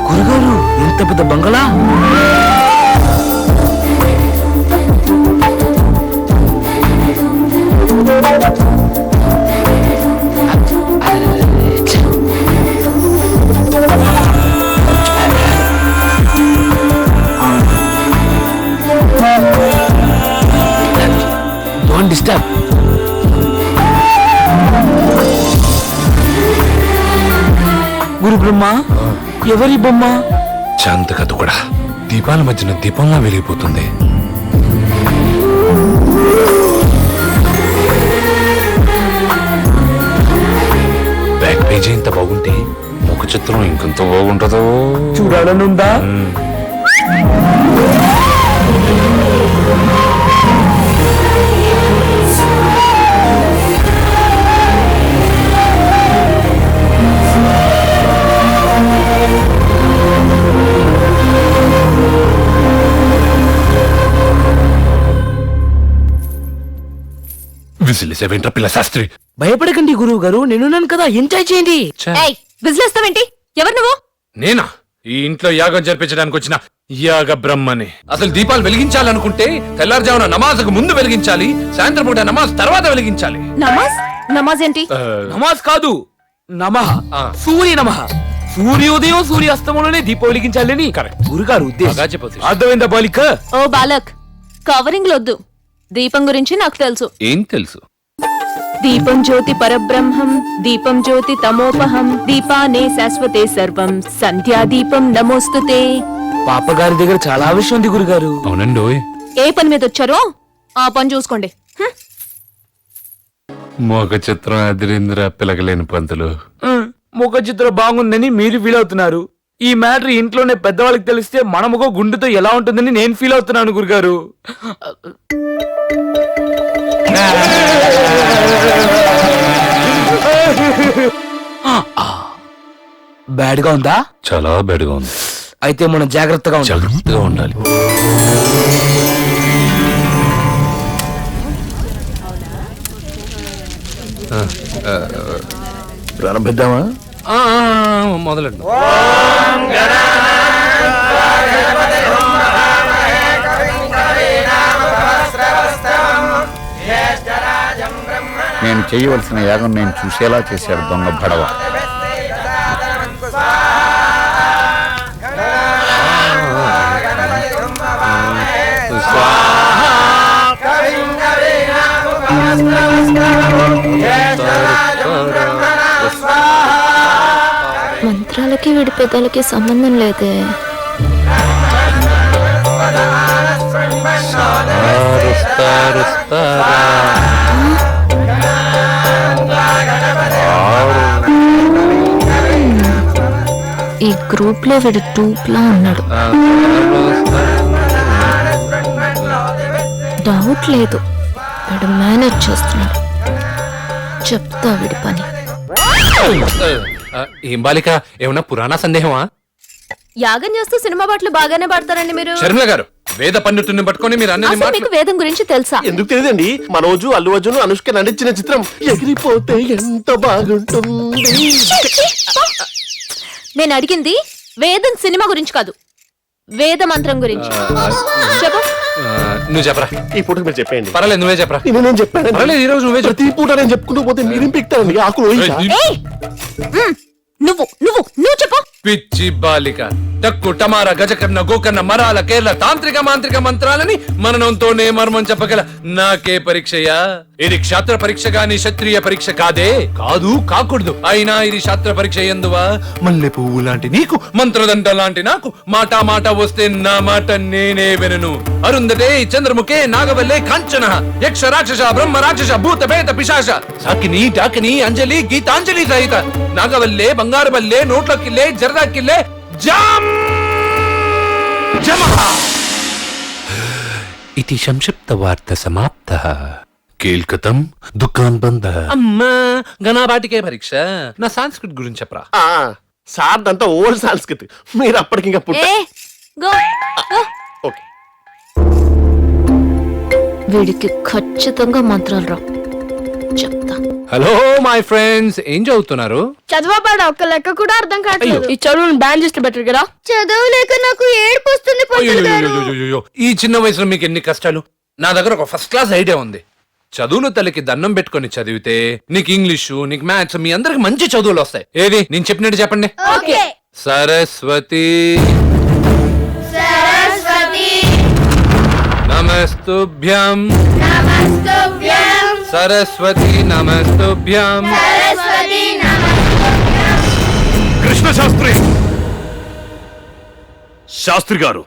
గురుగారు ఎంత పెద్ద బంగళా! Don't disturb. గురు బ్రహ్మ, ఎవరి బొమ్మ? శాంత కథ కూడా దీపాల మధ్యన దీపంలా వెలిగిపోతుంది. బ్యాక్ పేజీ ఇంత బాగుంటే ముఖ చిత్రం ఇంకెంత బాగుంటుందో చూడాలనుందా? విసిలిసేవేంట్రా పిల్ల శాస్త్రి? భయపడకండి గురువు గారు, నేనున్నాను కదా, ఎంజాయ్ చేయండి. విజిలేస్తావేంటి? ఎవరు నువ్వు? నేనా ఈ ఇంట్లో యాగం జరిపించడానికి వచ్చిన యాగ బ్రహ్మని. అసలు దీపాలు వెలిగించాలనుకుంటే తెల్లారుజామున నమాజ్కు ముందు వెలిగించాలి, సాయంత్రం పూట నమాజ్ తర్వాత వెలిగించాలి. నమాజ్? నమాజ్ ఏంటి? నమాజ్ కాదు, నమః. సూర్య నమః. సూర్యోదయం సూర్యాస్తమంలోనే దీపం వెలిగించాలని గురుగారు ఉద్దేశం. అర్థమైందా బాలిక? ఓ బాలక్, కవరింగ్ లొద్దు. దీపం గురించి నాకు తెలుసు. ఏం తెలుసు? దీపం జ్యోతి పరబ్రహ్మం, దీపం జ్యోతి తమోపహం, దీపానే శాశ్వతే సర్వం, సంధ్యా దీపం నమోస్తుతే. పాపగారి దగ్గర చాలా విషయం ఉంది గురుగారు. అవునండి. ఏ పని మీద వచ్చారో ఆ పని చూసుకోండి. మోక చిత్రం అదిరింద్ర పిలకలేని పంతులు. ముఖ చిత్రం బాగుందని మీరు ఫీల్ అవుతున్నారు. ఈ మ్యాటర్ ఇంట్లోనే పెద్దవాళ్ళకి తెలిస్తే మన ముఖ గుండెతో ఎలా ఉంటుందని నేను ఫీల్ అవుతున్నాను గురుగారు. బ్యాడ్ గా ఉందా? చాలా బ్యాడ్గా ఉంది. అయితే మనం జాగ్రత్తగా ఉండాలి. ప్రారంభిద్దామా? మొదలండి. నేను చేయవలసిన యాగం నేను చూసేలా చేశాడు దొంగ భడవ. మంత్రాలకి వీడి పెద్దలకి సంబంధం లేదే. ఈ గ్రూప్ లో వీడు టూప్లా ఉన్నాడు. డౌట్ లేదు, వీడు మేనేజ్ చేస్తున్నాడు. చెప్తా వీడి పని. ఏం బాలిక, ఏమన్నా పురాణ సందేహమా? యాగం చేస్తూ సినిమా పాటలు బాగానే పాడతారండి మీరు. శర్మిల గారు, వేద పండితుడిని పట్టుకొని మీరు అన్ని అసలు మీకు వేదం గురించి తెలుసా? ఎందుకు తెలియదండి? మనోజు అల్లు అర్జున్ అనుష్క నటించిన చిత్రం ఎగిరిపోతే ఎంత బాగుంటుంది. నేను అడిగింది వేదం సినిమా గురించి కాదు, వేద మంత్రం గురించి. చెప్పు. నువ్వు చెప్పరా. ఈ పూట మీరు చెప్పండి. పర్వాలేదు, నువ్వే చెప్పరా. నేను చెప్పాను. పర్వాలేదు, ఈ రోజు నువ్వే చెప్పు. ప్రతి పూట నేను చెప్పుకుంటూ పోతే మీరేం పిక్తారండి? ఆకులు ఏయ్! నువ్వు నువ్వు నువ్వు చెప్పు. పిచ్చి బాలిక, టక్కు టమార గజకర్ణ గోకర్ణ మరాల కేరళ తాంత్రిక మాంత్రిక మంత్రాలని మననంతోనే మర్మం చెప్పగల నాకే పరీక్షయా? ఇది క్షాత్ర పరీక్ష గాని క్షత్రియ పరీక్ష కాదే. కాదు, కాకూడదు. అయినా ఇది శాస్త్ర పరీక్ష ఎందువా? మల్లె పువ్వు లాంటి నీకు, మంత్రదండ లాంటి నాకు, మాట మాట వస్తే నా మాట నేనే వినను. అరుంధతే చంద్రముఖే నాగవల్లే కాంచన యక్ష రాక్షస బ్రహ్మ రాక్షస భూత భేద పిశాచ సాకిని టాకిని అంజలి గీతాంజలి సహిత నాగవల్లే బంగారు బల్లే నోట్లకిల్లే జరదాకిల్లే జామ్ జమః. ఇతి సంక్షిప్త వార్త సమాప్తః. కేల్కతం దుకాన్ బంద్. అమ్మా, గణాబాటికే పరీక్ష. నా సంస్కృత్ గురించి చెప్పరా. సార్ అంతా ఓల్డ్ సాంస్కృతి, మీరు అప్పటికి ఇంకా పుట్ట. ఏ గో గో. ఓకే. వీడికి ఖచ్చితంగా మంత్రాలు రావు, చెప్తా. హలో మై ఫ్రెండ్స్, ఏం చదువుతున్నారు? చదవబడ ఒక్క లెక్క కూడా అర్థం కావట్లేదు. ఈ చదువును బ్యాన్ చేస్తే బెటర్ కదా. చదవలేక నాకు ఏడుపు వస్తుంది పంతులు గారు. అయ్యయ్యయ్యయ్యయ్యో, ఈ చిన్న వయసులో మీకు ఎన్ని కష్టాలు. నా దగ్గర ఒక ఫస్ట్ క్లాస్ ఐడియా ఉంది. చదువును తల్లికి దండం పెట్టుకొని చదివితే నీకు ఇంగ్లీషు, నీకు మ్యాథ్స్, మీ అందరికి మంచి చదువులు వస్తాయి. ఏది నేను చెప్పినట్టు చెప్పండి. ఓకే. సరస్వతి సరస్వతి నమస్తుభ్యం, నమస్తుభ్యం, సరస్వతి నమస్తుభ్యం. సరస్వతి నమస్తుభ్యం. కృష్ణ శాస్త్రి శాస్త్రి గారు,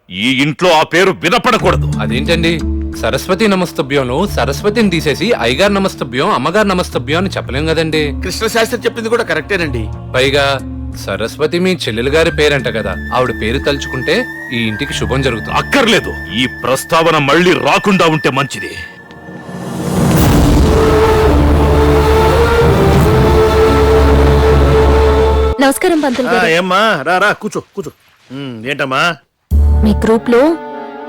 ఈ ఇంట్లో ఆ పేరు వినపడకూడదు. అదేంటండి, సరస్వతి నమస్తభ్యంలో సరస్వతిని తీసేసి అయ్యగారు నమస్తభ్యం, అమ్మగారు నమస్తభ్యం అని చెప్పలేం కదండి. కృష్ణ శాస్త్రి చెప్పింది కూడా కరెక్టేనండి. పైగా సరస్వతి మీ చెల్లెలు గారి పేరంట కదా, ఆవిడ పేరు తలుచుకుంటే ఈ ఇంటికి శుభం జరుగుతుంది. అక్కర్లేదు, ఈ ప్రస్తావన మళ్ళీ రాకుండా ఉంటే మంచిది. నమస్కారం పంతులు గారు. ఏమ్మా రా రా కూర్చో కూర్చో. ఏంటమ్మా? మీ గ్రూప్ లో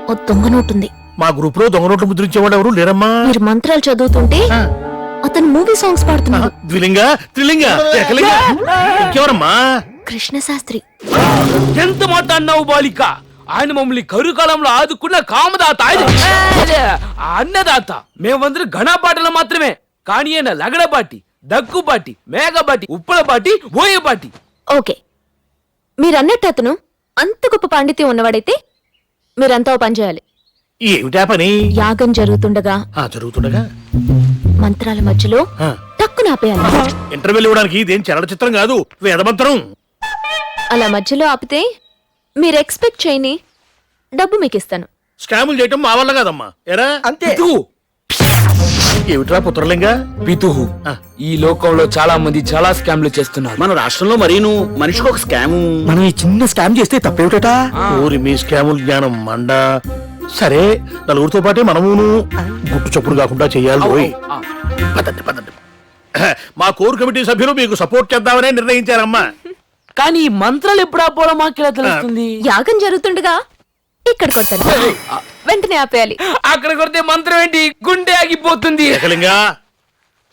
ఓ దొంగ నోటు ఉంది. మా గ్రూప్ లో దొంగ నోట్లు ముద్రించేవాడు ఎవరు లేరమ్మా. మీరు మంత్రాలు చదువుతుంటే అతను మూవీ సాంగ్స్ పాడుతున్నాడు. ద్విలింగ త్రిలింగ ఏకలింగ ఇంకెవరమ్మా? కృష్ణ శాస్త్రి. ఎంత మాట అన్నావు బాలిక. ఆయన మమ్మల్ని కరుకాలంలో ఆదుకున్న కామదాత ఆయన. అన్నదాత. మేమందరం ఘనపాటలు మాత్రమే, కానీ ఆయన లగడపాటి, దగ్గుపాటి, మేఘపాటి, ఉప్పలపాటి, ఓయపాటి. ఓకే, మీరన్నట్టు అతను అంత గొప్ప పాండిత్యం ఉన్నవాడైతే మీరంతా ఓ పని చేయాలి. ఏమిటా పని? యాగం జరుగుతుండగా జరుగుతుండగా మంత్రాల మధ్యలో ఆ. టక్కున ఆపేయాలి. ఇంటర్వ్యూలు ఇవ్వడానికి ఇదేం చరణ చిత్రం కాదు, వేదమంత్రం. అలా మధ్యలో ఆపితే మీరు ఎక్స్పెక్ట్ చేయని డబ్బు మీకు ఇస్తాను. స్కాములు చేయటం మా వల్ల కాదమ్మా. ఎరా పితుహు, ఏమిట్రా పుత్రలింగ? పితుహు. ఈ లోకంలో చాలా మంది చాలా స్కామ్లు చేస్తున్నారు. మన రాష్ట్రంలో మరీను మనిషికి ఒక స్కాము. మనం ఈ చిన్న స్కామ్ చేస్తే తప్పేమిట? ఊరి మీ స్కాముల జ్ఞానం మండ. సరే, నలుగురితో పాటే మనమును గుట్టు చప్పుడు కాకుండా చెయ్యాలి. ఓయ్. పదండి పదండి. మా కోర్ కమిటీ సభ్యులు మీకు సపోర్ట్ చేద్దామనే నిర్ణయించారమ్మా. కానీ ఈ మంత్రాలు ఎప్పుడు ఆపోవడం మాకెలా తెలుస్తుంది? యాగం జరుగుతుండగా ఇక్కడ కొట్టాలి, వెంటనే ఆపేయాలి. అక్కడ కొడితే మంత్రం ఏంటి, గుండె ఆగిపోతుంది. ఏకలింగా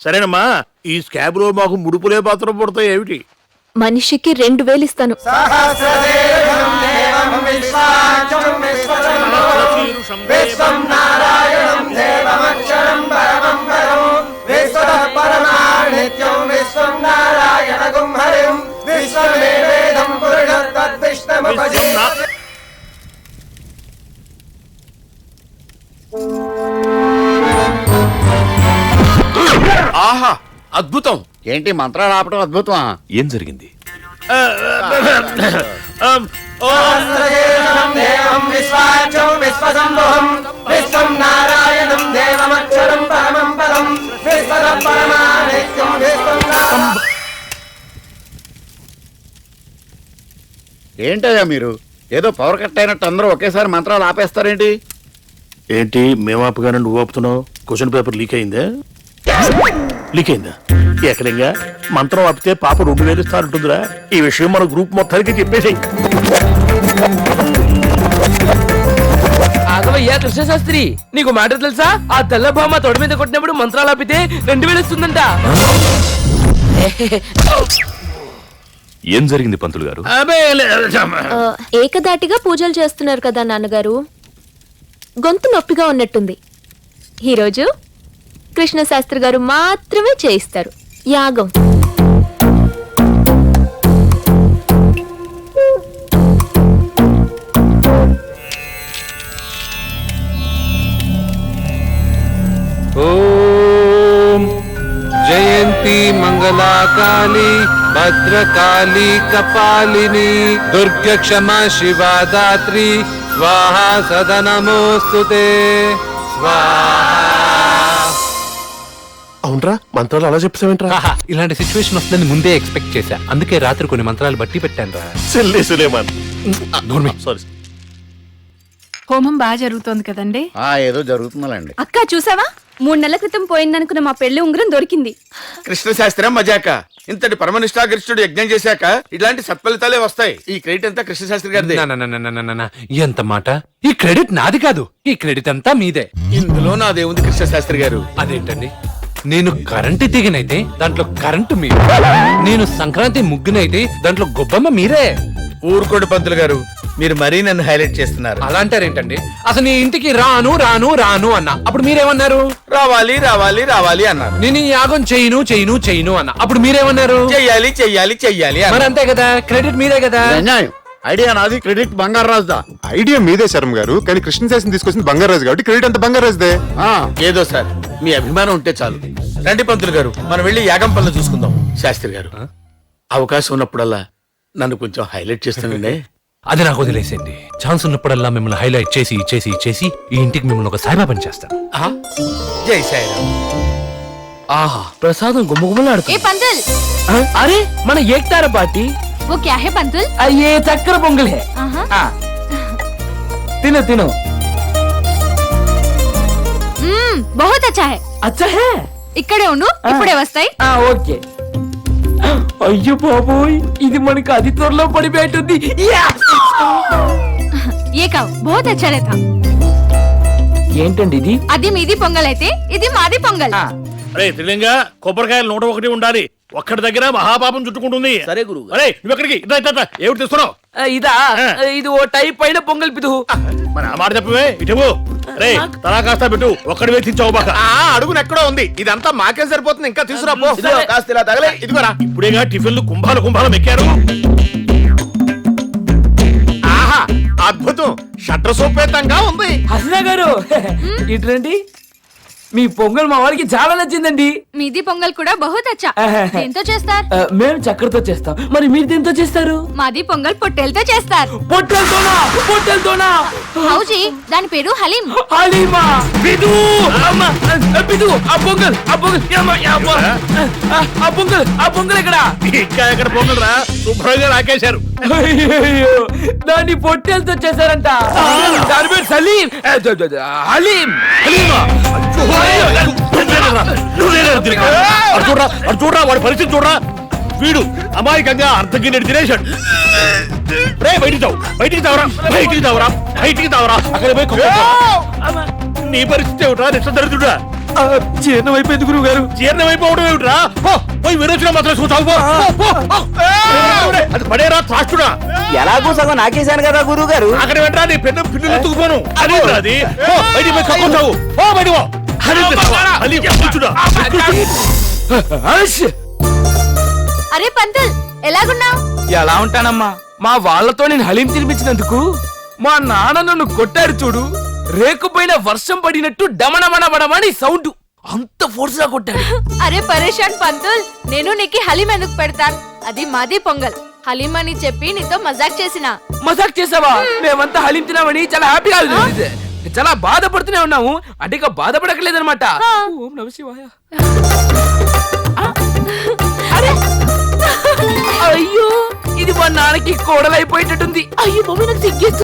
సరేనమ్మా, ఈ స్కాబ్ లో మాకు ముడుపులే పాత్ర పడతాయి ఏమిటి? మనిషికి 2000 ఇస్తాను. ఆహా, అద్భుతం. ఏంటి మంత్రాలు ఆపడం అద్భుతమా? ఏం జరిగింది? ఏంటయ్యా మీరు ఏదో పవర్ కట్ అయినట్టు అందరూ ఒకేసారి మంత్రాలు ఆపేస్తారేంటి? ఏంటి మేము ఆపగానే నువ్వు ఆపుతున్నావు? క్వశ్చన్ పేపర్ లీక్ అయిందా? లీక్ అయిందా? ఏకలింగా మంత్రం ఆపితే పాప 2000 ఇస్తారంటుందిరా. ఈ విషయం మన గ్రూప్ మొత్తానికి చెప్పేసి. ఆగవయ్యా కృష్ణ శాస్త్రి, నీకు మ్యాటర్ తెలుసా? ఆ తెల్ల భామ తొడ మీద కొట్టినప్పుడు మంత్రాలు ఆపితే 2000 ఇస్తుందంట. ఏం జరిగింది పంతులు గారు? ఏకదాటిగా పూజలు చేస్తున్నారు కదా నాన్నగారు, గొంతు నొప్పిగా ఉన్నట్టుంది. ఈరోజు కృష్ణ శాస్త్రి గారు మాత్రమే చేయిస్తారు యాగం. ఓం జయంతి మంగళాకాళి భద్రకాళి కపాలిని దుర్గ క్షమా శివా దాత్రి స్వాహా సదా నమోస్తుతే స్వాహా. అవునరా, మంత్రాలు అలా చెప్తావేంట్రా? ఆహా, ఇలాంటి సిచ్యువేషన్ వస్తుందని ముందే ఎక్స్పెక్ట్ చేశా, అందుకే రాత్రి కొన్ని మంత్రాలు బట్టి పెట్టాను రా. సులేమాన్. సారీ. హోమం బాగా జరుగుతోంది కదండి. ఏదో జరుగుతుందండి. అక్క చూసావా, 3 నెలల క్రితం పోయిందనుకున్న మా పెళ్లి ఉంగరం దొరికింది. కృష్ణ శాస్త్రం మజాక. ఇంతటి పరమనిష్టాగరిష్ఠుడు యజ్ఞం చేశాక ఇలాంటి సత్ఫలితాలే వస్తాయి. ఈ క్రెడిట్ అంతా కృష్ణ శాస్త్రి గారిదే. నా, నా, నా, నా, నా, నా, నా. ఎంత మాట! ఈ క్రెడిట్ నాది కాదు, ఈ క్రెడిట్ అంతా మీదే. ఇందులో నాదేముంది కృష్ణ శాస్త్రి గారు? అదేంటండి, నేను కరెంటు తీగనైతే దాంట్లో కరెంటు మీరు, నేను సంక్రాంతి ముగ్గునైతే దాంట్లో గొబ్బమ్మ మీరే. ఊరుకోడు పంతులు గారు, మీరు మరీ నన్ను హైలైట్ చేస్తున్నారు. అలా అంటారేంటండి? అసలు నీ ఇంటికి రాను రాను రాను అన్నా, అప్పుడు మీరేమన్నారు? రావాలి రావాలి రావాలి అన్నారు. నేను ఈ యాగం చేయను చేయను చేయను అన్నా, అప్పుడు మీరేమన్నారు? చెయ్యాలి చెయ్యాలి చెయ్యాలి మరి అంతే కదా, క్రెడిట్ మీదే కదా. అన్యాయం. ఐడియా నాది, క్రెడిట్ బంగారు రాజుదా. ఐడియా మీదే శర్మ గారు, కానీ కృష్ణశాస్త్రిని తీసుకొచ్చింది బంగారాజు కాబట్టి క్రెడిట్ అంతా బంగారాజుదే. ఏదో సార్, మీ అభిమానం ఉంటే చాలు. రండి పంతులు గారు, మనం వెళ్ళి యాగం పనులు చూసుకుందాం. శాస్త్రి గారు, అవకాశం ఉన్నప్పుడల్లా నన్ను కొంచెం హైలైట్ చేస్తానండి. అది నాకు వదిలేసేయండి. ఛాన్స్ ఉన్నప్పుడల్లా మిమ్మల్ని హైలైట్ చేసి చేసి చేసి ఈ ఇంటికి మిమ్మల్ని ఒక సాయిబాబాని చేస్తాను. జై సాయిరామ్. ఆహా, ప్రసాదం గుమ్మగుమ్మలాడుతుంది. ఏ పంతుల్, అరే, మన ఏక్తార పార్టీ. वो क्या है पंतुल? ये चक्कर పొంగల్ है. తిను తిను. बहुत अच्छा है. అచ్చా హే. ఇక్కడే ఉండు, ఇప్పుడే వస్తాయి. ఓకే. అయ్యో బాబోయ్, ఇది మనకి అతి త్వరలో పడిపోయింది. ये खाओ, बहुत अच्छा रहता. ఏంటండి ఇది? అది మీది పొంగల్ అయితే ఇది మాది పొంగల్. అరే త్రిలింగ, కొబ్బరికాయలు 101 ఉండాలి. ఒక్కడి దగ్గర మహాపాపం చుట్టుకుంటుంది. సరే గురువు. అరే నువ్వు ఎక్కడికి? ఏమిటి తెస్తున్నావు? ఇదా, ఇది ఓ టైప్ అయిన పొంగల్ పిదు. మరి ఆ మాట చెప్పవే, ఇటువు. రే తలా కాస్త పెట్టు, ఒక్కడి వేధించావు బాక. అడుగున ఎక్కడో ఉంది, ఇదంతా మాకే సరిపోతుంది. ఇంకా తీసుకురా పో. కాస్త ఇలా తగలే. ఇదిగోరా. ఇప్పుడేగా టిఫిన్లు కుంభాలు కుంభాలు మెక్కారు. ఆహా, అద్భుతం. షట్ర సోపేతంగా ఉంది. హసనా గారు, ఇటురండి. మీ పొంగల్ మా వారికి చాలా నచ్చిందండి. మీది పొంగల్ కూడా బహుత్ అచ్చా. దేంతో చేస్తారు? మేము చక్కెరతో చేస్తాం. మరి మీరు దేంతో చేస్తారు? మాది పొంగల్ పొట్టేలతో చేస్తారు. పొట్టెలతోనా? పొట్టెలతోనా? హౌజీ, దాని పేరు హలీం. హలీమా? పిదు, అమ్మ, పిదు, ఆ పొంగల్, ఆ పొంగల్, అమ్మ, అమ్మ, ఆ పొంగల్, ఆ పొంగల్ ఎక్కడ? ఇంకా ఎక్కడ పొంగల్ రా, శుభ్రంగా రాకేశారు. అయ్యయ్యో, దాన్ని పొట్టెలతో చేశారంట. దాని పేరు సలీం. హలీం. హలీమా? చూడరా వాడి పరిస్థితి చూడరా. వీడు అమాయకంగా అర్థగిన్నెడు తినేశాడు. రే బయటికి తావు, బయటికి తావరా, బయటికి తావరా, బయటికి తావరా. అక్కడ పోయి నీ పరిస్థితి ఏమిట్రా? నిష్ట దరిద్రుడా. జీర్ణం అయిపోయింది గురువు గారు. జీర్ణం అయిపోవడం ఏమిట్రా? పోయి విరోచన మాత్రం చూసావు. అది పడేరా త్రాష్టుడా. ఎలాగో సగం నాకేశాను కదా గురువు గారు. అక్కడ వెంటరా నీ పెద్ద పిల్లలు ఎత్తుకుపోను. అది అది బయటికి పోయి కక్కొచ్చావు. బయట అరే పంతుల్, ఎలాగున్నావు? ఎలా ఉంటానమ్మా, మా వాళ్ళతో నేను హలీం తినిపించినందుకు మా నాన్న నన్ను కొట్టాడు చూడు. రేకుపైన వర్షం పడినట్టు డమణమణమణమని సౌండ్, అంత ఫోర్స్ గా కొట్టాడు. అరే పరేషాన్ పంతుల్, నేను నీకు హలీం ఎందుకు పెడతాను? అది మాది పొంగల్. హలీం అని చెప్పి నీతో మజాక్ చేసిన. మజాక్ చేసావా? మేమంతా హలీం తినామని చాలా హ్యాపీగా చాలా బాధపడుతూనే ఉన్నాము. అంటే ఇక బాధపడకలేదనమాట. ఓం నమః శివాయ. అయ్యో, ఇది మా నాన్నకి కోడలైపోయేటట్టుంది. అయ్యో బాబు, నాకు సిగ్గేస్తుంది.